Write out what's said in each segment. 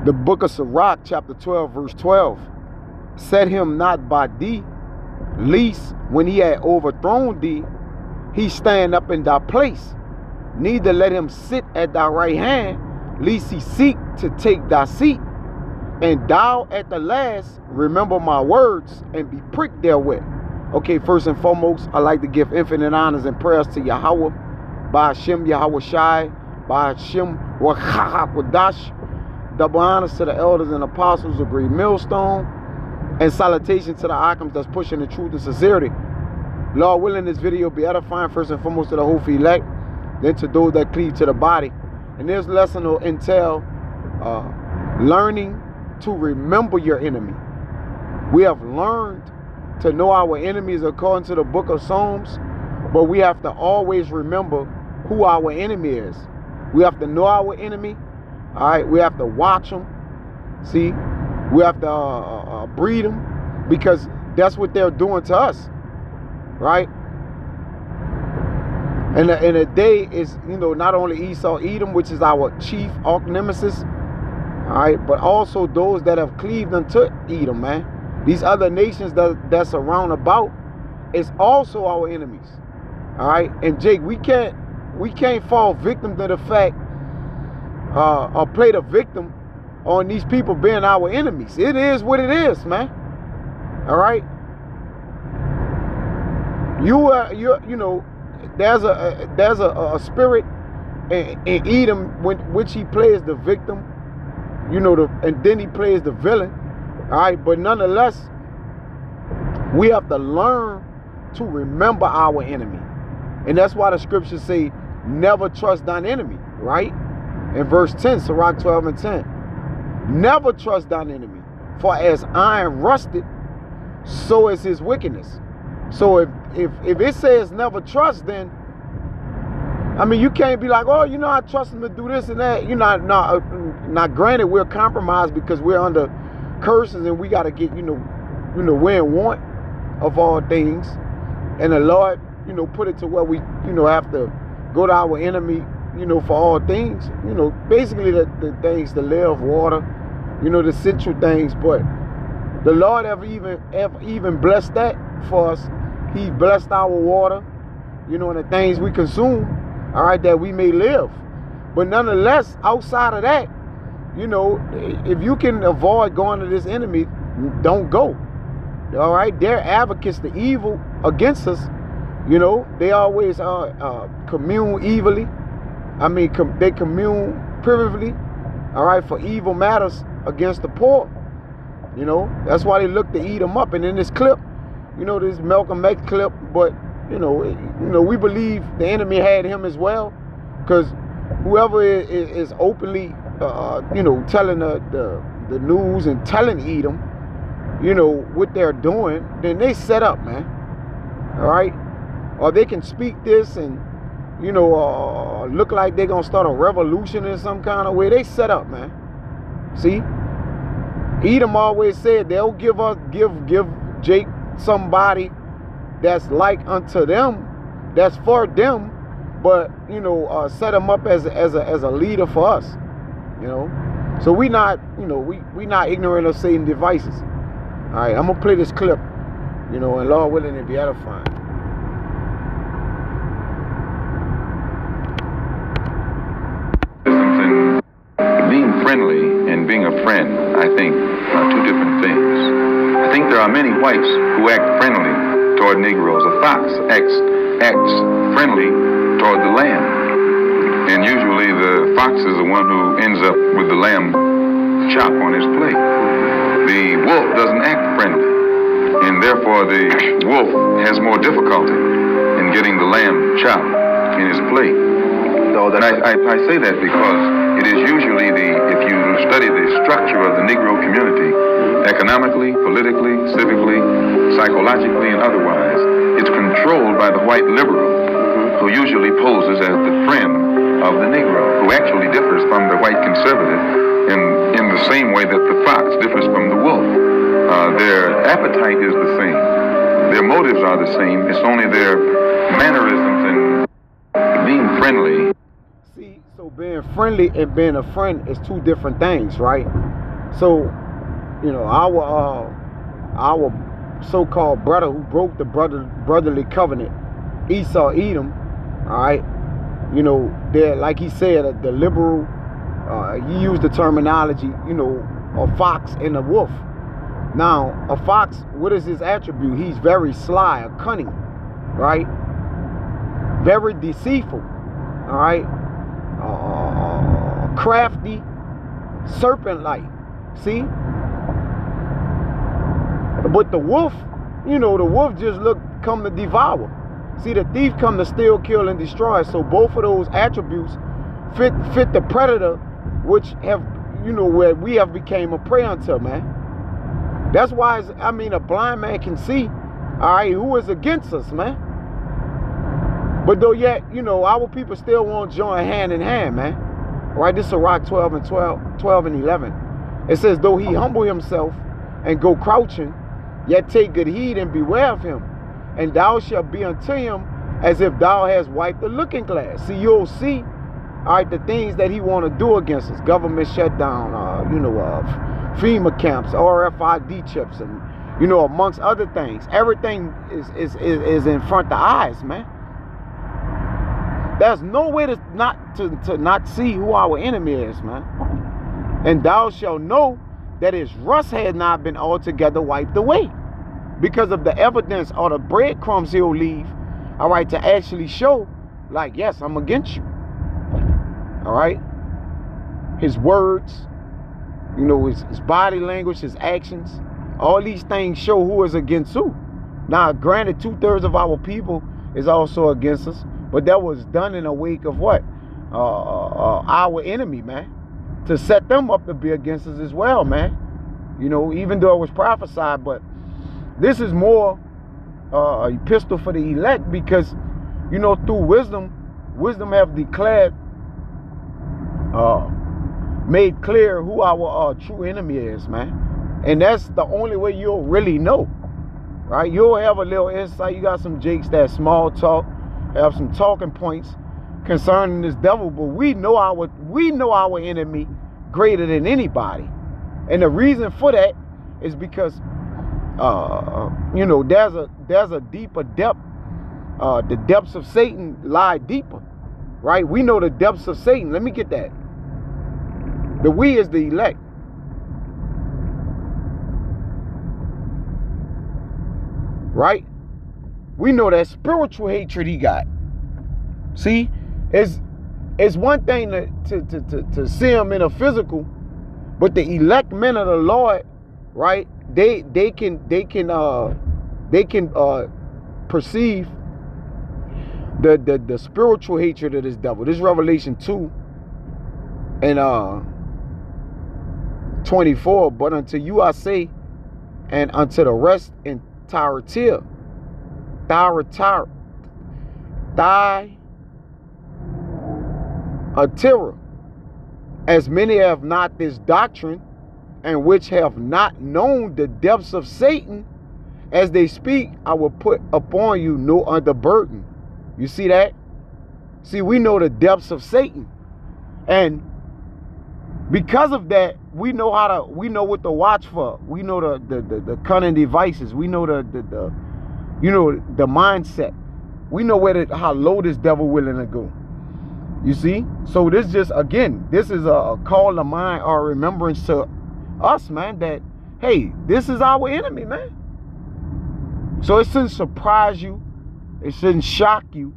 The book of Sirach, chapter 12, verse 12. Set him not by thee, lest when he had overthrown thee, he stand up in thy place. Neither let him sit at thy right hand, lest he seek to take thy seat. And thou at the last remember my words and be pricked therewith. Okay, first and foremost, I like to give infinite honors and prayers to Yahweh, by Hashem Yahweh Shai, by Hashem Wachahakadash. Double honors to the elders and apostles of Great Millstone, and salutation to the Akims that's pushing the truth and sincerity. Lord willing, this video be edifying first and foremost to the whole elect, then to those that cleave to the body. And this lesson will entail learning to remember your enemy. We have learned to know our enemies according to the book of Psalms, but we have to always remember who our enemy is. We have to know our enemy. All right, we have to watch them. See, we have to breed them, because that's what they're doing to us, right? And the day is, not only Esau, Edom, which is our chief arch nemesis, all right, but also those that have cleaved unto Edom, man. These other nations that's around about is also our enemies, all right. And Jake, we can't fall victim to the fact, or play the victim on these people being our enemies. It is what it is, man. All right. There's a spirit in Edom which he plays the victim, and then he plays the villain. All right, but nonetheless, we have to learn to remember our enemy, and that's why the scriptures say, "Never trust thine enemy." Right? In verse 10, Sirach 12 and 10. Never trust thine enemy, for as iron rusted, so is his wickedness. So if it says never trust, then you can't be like, oh, I trust him to do this and that. Not granted, we're compromised because we're under curses and we got to get, we're in want of all things. And the Lord, put it to where we, have to go to our enemy, for all things, basically the things, the live, water, the essential things. But the Lord ever even blessed that for us. He blessed our water, and the things we consume, all right, that we may live. But nonetheless, outside of that, if you can avoid going to this enemy, don't go. All right, they're advocates the evil against us. They always commune evilly. They commune privily, all right, for evil matters against the poor. That's why they look to eat them up. And in this clip, this Malcolm X clip, but we believe the enemy had him as well, because whoever is openly, telling the news and telling Edom, what they're doing, then they set up, man. All right, or they can speak this and look like they're gonna start a revolution in some kind of way. They set up, man. See, Edom always said they'll give Jake somebody that's like unto them, that's for them, but set them up as a leader for us. So we not not ignorant of Satan's devices. All right, I'm gonna play this clip, and Lord willing, it be edifying. Being friendly and being a friend, I think, are two different things. I think there are many whites who act friendly toward Negroes. A fox acts friendly toward the lamb. And usually the fox is the one who ends up with the lamb chop on his plate. The wolf doesn't act friendly, and therefore the wolf has more difficulty in getting the lamb chop in his plate. So that I say that because it is usually if you study the structure of the Negro community, economically, politically, civically, psychologically, and otherwise, it's controlled by the white liberal, who usually poses as the friend of the Negro, who actually differs from the white conservative in the same way that the fox differs from the wolf. Their appetite is the same. Their motives are the same. It's only their mannerisms and being friendly. See, so being friendly and being a friend is two different things, right? So, you know, our so-called brother who broke the brotherly covenant, Esau, Edom, all right, you know, they're, like he said, the liberal, he used the terminology, you know, a fox and a wolf. Now, a fox, what is his attribute? He's very sly, cunning, right? Very deceitful, all right? Crafty, serpent-like, see? But the wolf, you know, the wolf just come to devour. See, the thief come to steal, kill, and destroy. So both of those attributes fit the predator, which have, you know, where we have became a prey unto, man. That's why, a blind man can see, all right, who is against us, man. But though yet, you know, our people still won't join hand in hand, man. All right, this is Sirach 12 and 11. It says, though he humble himself and go crouching, yet take good heed and beware of him. And thou shalt be unto him as if thou hast wiped the looking glass. See, you'll see, all right, the things that he want to do against us. Government shutdown, FEMA camps, RFID chips, and, you know, amongst other things. Everything is in front of the eyes, man. There's no way to not see who our enemy is, man. And thou shalt know that his rust had not been altogether wiped away, because of the evidence or the breadcrumbs he'll leave, all right, to actually show, like, yes, I'm against you. All right? His words, you know, his body language, his actions, all these things show who is against who. Now, granted, 2/3 of our people is also against us, but that was done in a wake of what? Our enemy, man. To set them up to be against us as well, man. You know, even though it was prophesied, but this is more a epistle for the elect, because, you know, through wisdom have declared, made clear who our true enemy is, man. And that's the only way you'll really know, right? You'll have a little insight. You got some jakes that small talk, have some talking points concerning this devil, but we know our enemy greater than anybody. And the reason for that is because you know, there's a deeper depth. The depths of Satan lie deeper, right? We know the depths of Satan. Let me get that. The we is the elect. Right? We know that spiritual hatred he got. See, it's one thing to see him in a physical, but the elect men of the Lord, right? They can perceive the spiritual hatred of this devil. This Revelation 2 and 24. But unto you I say, and unto the rest in Thyatira, as many have not this doctrine, and which have not known the depths of Satan, as they speak, I will put upon you no other burden. You see that? See, we know the depths of Satan, and because of that, we know what to watch for. We know the cunning devices. We know the mindset. We know how low this devil willing to go. You see? So this is a call to mind or remembrance to us, man, that, hey, this is our enemy, man. So it shouldn't surprise you. It shouldn't shock you.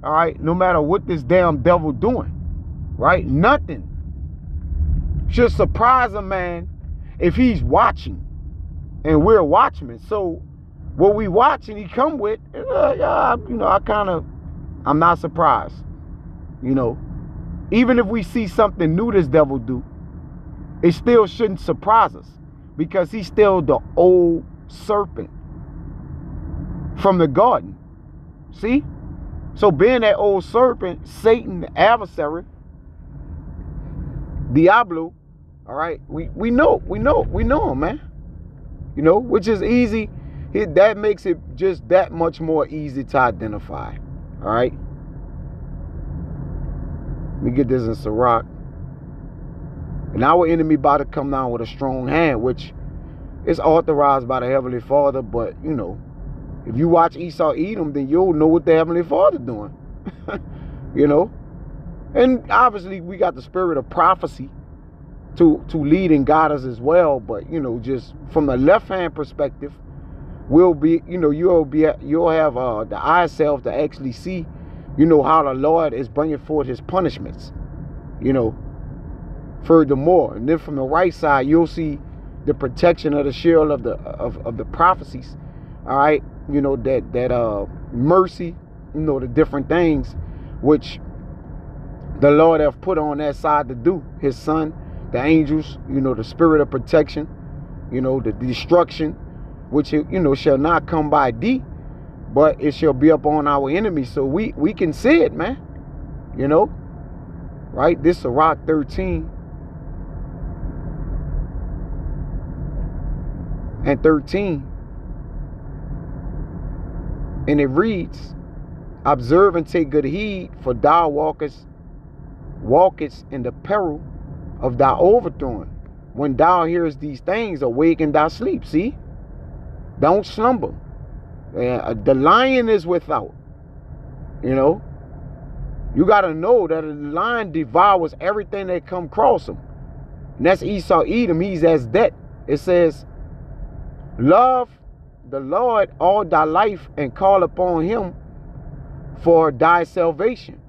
All right? No matter what this damn devil doing. Right? Nothing should surprise a man if he's watching and we're watchmen. So what we watch and he come with, I'm not surprised. You know, even if we see something new this devil do, it still shouldn't surprise us, because he's still the old serpent from the garden. See? So being that old serpent, Satan, the adversary, Diablo, all right, we know him, man. You know, which is easy. That makes it just that much more easy to identify. All right. Let me get this in Sirach. And our enemy about to come down with a strong hand, which is authorized by the Heavenly Father. But, you know, if you watch Esau Edom, then you'll know what the Heavenly Father doing. You know? And obviously we got the spirit of prophecy to lead and guide us as well. But, you know, just from the left-hand perspective, we'll be, you know, you'll have the eye self to actually see, you know, how the Lord is bringing forth his punishments, you know, furthermore. And then from the right side, you'll see the protection of the shield of the prophecies. All right. You know, that mercy, you know, the different things which the Lord have put on that side to do. His son, the angels, you know, the spirit of protection, you know, the destruction, which, you know, shall not come by thee, but it shall be upon our enemies. So we can see it, man. You know, right? This is Sirach 13 and 13. And it reads, observe and take good heed, for thou walkest in the peril of thy overthrowing. When thou hearest these things, awaken thy sleep. See? Don't slumber. The lion is without. You know? You got to know that the lion devours everything that come across him. And that's Esau Edom. He's as that. It says, love the Lord all thy life and call upon him for thy salvation.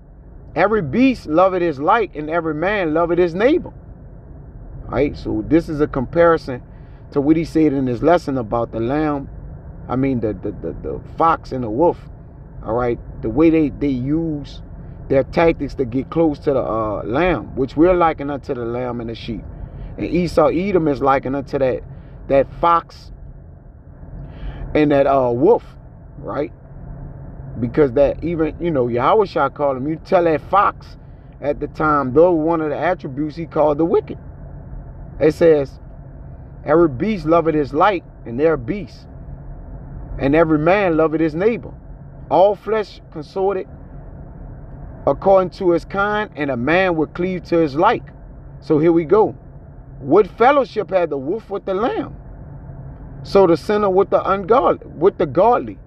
Every beast loveth his like, and every man loveth his neighbor. All right, so this is a comparison to what he said in his lesson about the lamb. I mean, the fox and the wolf. All right, the way they use their tactics to get close to the lamb, which we're likened unto the lamb and the sheep. And Esau Edom is likened unto that fox and that wolf, right? Because that even, you know, Yahweh shall call him. You tell that fox at the time, though one of the attributes he called the wicked. It says, every beast loveth his like, and they're beasts. And every man loveth his neighbor. All flesh consorted according to his kind, and a man will cleave to his like. So here we go. What fellowship had the wolf with the lamb? So the sinner with the ungodly, with the godly.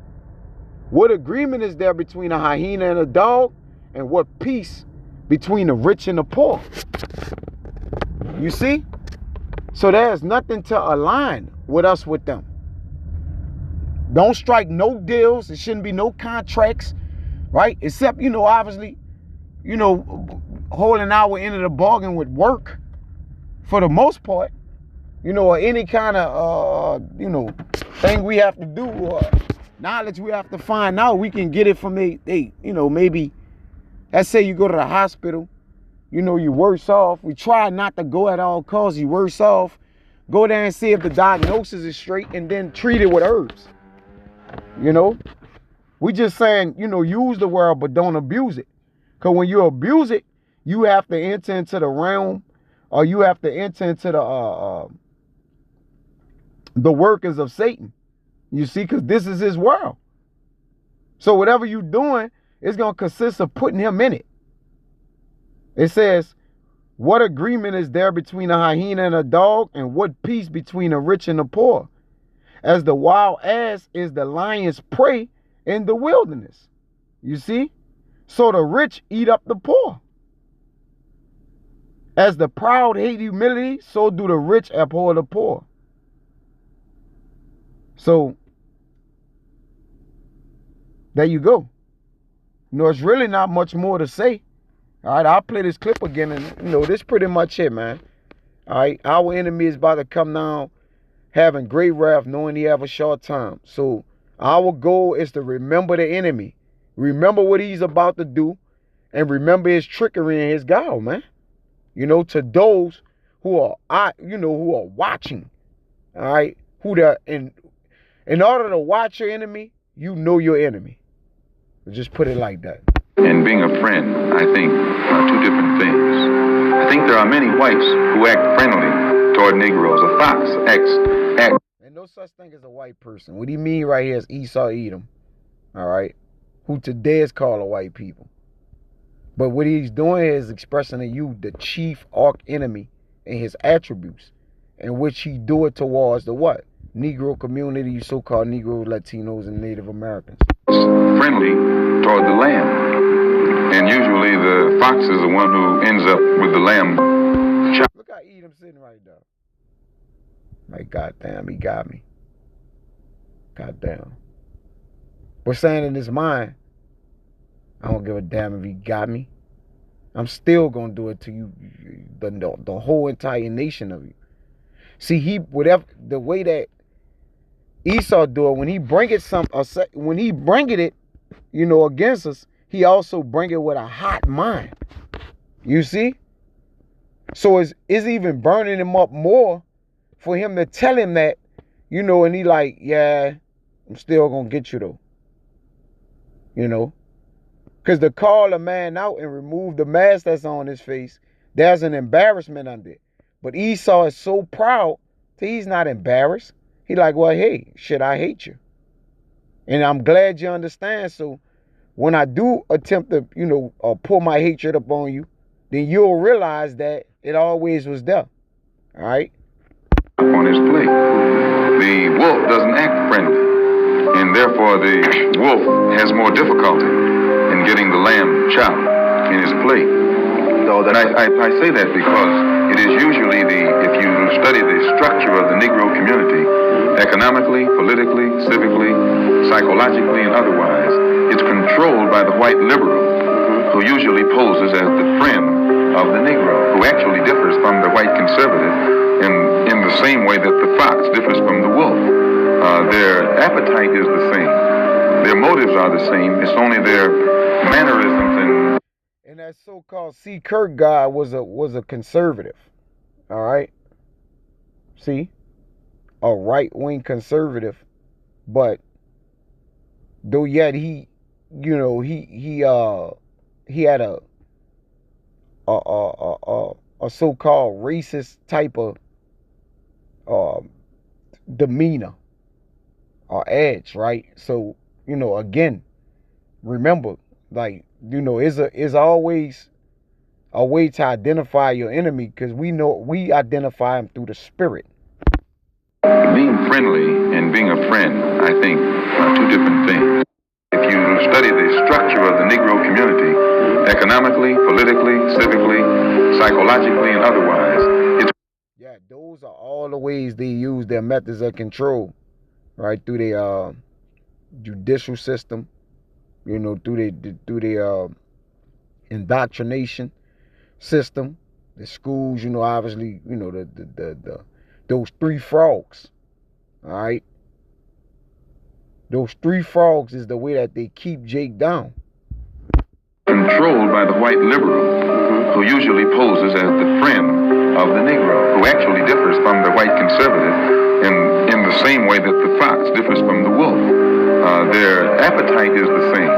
What agreement is there between a hyena and a dog? And what peace between the rich and the poor? You see? So there's nothing to align with us with them. Don't strike no deals. There shouldn't be no contracts, right? Except, you know, obviously, you know, holding our end of the bargain with work for the most part, you know, or any kind of, you know, thing we have to do or knowledge we have to find out. We can get it from they, you know, maybe, let's say you go to the hospital, you know, you're worse off. We try not to go at all costs. You're worse off. Go there and see if the diagnosis is straight and then treat it with herbs. You know, we just saying, you know, use the word, but don't abuse it. Because when you abuse it, you have to enter into the realm, or you have to enter into the workings of Satan. You see, because this is his world. So whatever you're doing, it's going to consist of putting him in it. It says, what agreement is there between a hyena and a dog, and what peace between the rich and the poor? As the wild ass is the lion's prey in the wilderness. You see? So the rich eat up the poor. As the proud hate humility, so do the rich abhor the poor. So, there you go. You know, it's really not much more to say. All right, I'll play this clip again, and, you know, this pretty much it, man. All right, our enemy is about to come down having great wrath, knowing he have a short time. So, our goal is to remember the enemy. Remember what he's about to do, and remember his trickery and his guile, man. You know, to those who are, who are watching, all right, who they're in order to watch your enemy, you know your enemy. Just put it like that. And being a friend, I think, are two different things. I think there are many whites who act friendly toward Negroes. A fox acts. And no such thing as a white person. What he mean right here is Esau Edom, all right, who today is called a white people. But what he's doing is expressing to you the chief arch enemy and his attributes, in which he do it towards the what? Negro community, so-called Negro, Latinos, and Native Americans. Friendly toward the lamb. And usually the fox is the one who ends up with the lamb. Look how Edom sitting right there. Like, goddamn, he got me. Goddamn. But saying in his mind, I don't give a damn if he got me. I'm still gonna do it to you, the whole entire nation of you. See, whatever the way that Esau do it, when he bring it, against us, he also bring it with a hot mind. You see? So it's even burning him up more for him to tell him that, and he like, yeah, I'm still gonna get you though. Because to call a man out and remove the mask that's on his face, there's an embarrassment under it. But Esau is so proud that he's not embarrassed. He like, well, hey, shit, I hate you. And I'm glad you understand. So when I do attempt to, pull my hatred up on you, then you'll realize that it always was there. All right? On his plate. The wolf doesn't act friendly. And therefore the wolf has more difficulty in getting the lamb chopped in his plate. So that I say that because it is usually if you study the structure of the Negro community, economically, politically, civically, psychologically, and otherwise, it's controlled by the white liberal, who usually poses as the friend of the Negro, who actually differs from the white conservative in the same way that the fox differs from the wolf. Their appetite is the same. Their motives are the same. It's only their mannerisms and that so-called C. Kirk guy was a conservative. All right? See? A right-wing conservative. But though yet he had a so-called racist type of demeanor or edge, right? So, again, remember, like, it's always a way to identify your enemy, because we identify him through the spirit. Being friendly and being a friend, I think, are two different things. If you study the structure of the Negro community, economically, politically, civically, psychologically, and otherwise, those are all the ways they use their methods of control, right? Through their judicial system, through their indoctrination system, the schools, obviously, those three frogs, all right? Those three frogs is the way that they keep Jake down. Controlled by the white liberal, who usually poses as the friend of the Negro, who actually differs from the white conservative in the same way that the fox differs from the wolf. Their appetite is the same.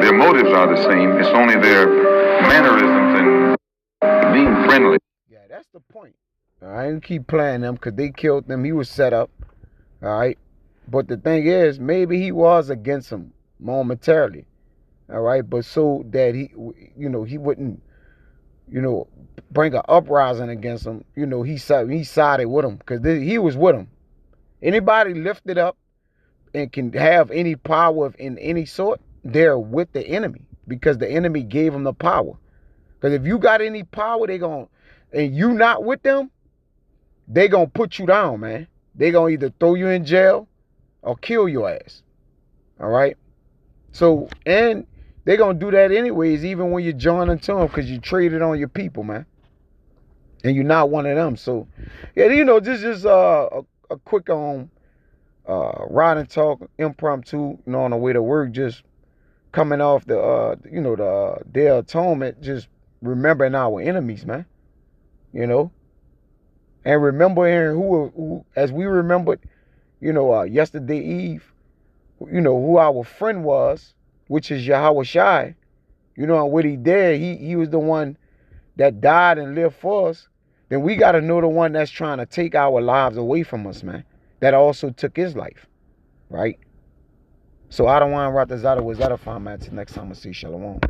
Their motives are the same. It's only their mannerisms and being friendly. Yeah, that's the point. I didn't keep playing them because they killed them. He was set up. All right. But the thing is, maybe he was against him momentarily. All right. But so that he wouldn't, bring an uprising against him. He sided with him because he was with him. Anybody lifted up and can have any power in any sort, they're with the enemy because the enemy gave them the power. Because if you got any power, and you not with them, they gonna put you down, man. They gonna either throw you in jail or kill your ass. All right? So, and they gonna do that anyways, even when you join into them, because you traded on your people, man. And you're not one of them. So, yeah, this is a quick ride and talk, impromptu, on the way to work, just coming off the Day of Atonement, just remembering our enemies, man. And remembering who as we remembered, yesterday Eve, who our friend was, which is Yahweh Shai, and what he did, he was the one that died and lived for us. Then we got to know the one that's trying to take our lives away from us, man. That also took his life, right? So I don't want to rot the Zada was that a fine man. Till next time I see Shalom.